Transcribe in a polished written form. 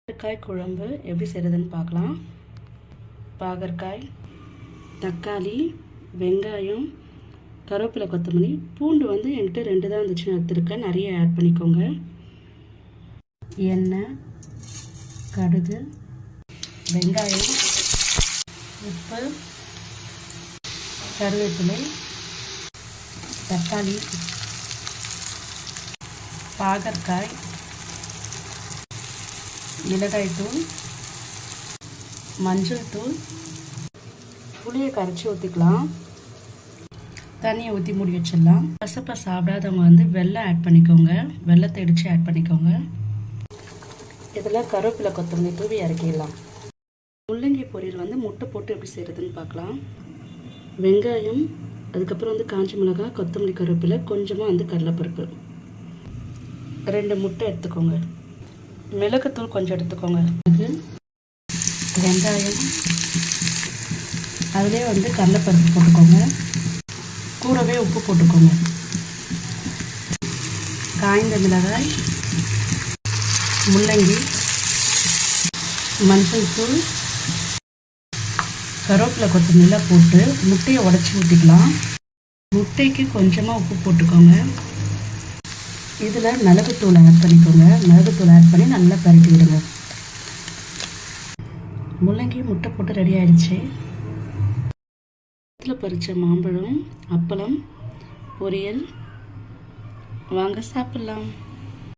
பாகற்காய் குழம்பு எப்படி செய்கிறதுன்னு பார்க்கலாம். பாகற்காய், தக்காளி, வெங்காயம், கருவேப்பிலை, கொத்தமல்லி, பூண்டு என்கிட்ட 2 தான் இருந்துச்சுன்னு எடுத்துருக்கேன். நிறைய ஆட் பண்ணிக்கோங்க. எண்ணெய், கடுகு, வெங்காயம், உப்பு, கருவேப்பிலை, தக்காளி, பாகற்காய், மிளகாய் தூள், மஞ்சள் தூள், புளியை கரைச்சி ஊற்றிக்கலாம். தண்ணியை ஊற்றி மூடி வச்சிடலாம். கசப்பை சாப்பிடாதவங்க வெல்லம் ஆட் பண்ணிக்கோங்க. வெல்லத்தை இடித்து ஆட் பண்ணிக்கோங்க. இதில் கருவேப்பிலை, கொத்தமல்லி தூவி இறக்கிடலாம். முள்ளங்கி பொரியல் முட்டை போட்டு எப்படி செய்கிறதுன்னு பார்க்கலாம். வெங்காயம், அதுக்கப்புறம் காஞ்ச மிளகாய், கொத்தமல்லி, கருவேப்பிலை, கொஞ்சமாக கடலைப்பருப்பு, 2 முட்டை எடுத்துக்கோங்க. மிளகுத்தூள் கொஞ்சம் எடுத்துக்கோங்க. வெங்காயம், அதிலே கடலைப்பருப்பு போட்டுக்கோங்க. கூடவே உப்பு போட்டுக்கோங்க. காய்ந்த மிளகாய், முள்ளங்கி, மஞ்சள் தூள், கருவேப்பிலை, கொத்தமல்லி போட்டு முட்டையை உடச்சி ஊற்றிக்கலாம். முட்டைக்கு கொஞ்சமாக உப்பு போட்டுக்கோங்க. இதில் மிளகுத்தூள் ஆட் பண்ணிக்கோங்க. மிளகுத்தூள் ஆட் பண்ணி நல்லா பரட்டி விடுங்க. முள்ளங்கி முட்டை போட்டு ரெடி ஆயிடுச்சு. இதில் பறித்த மாம்பழம், அப்பளம், பொரியல். வாங்க சாப்பிட்லாம்.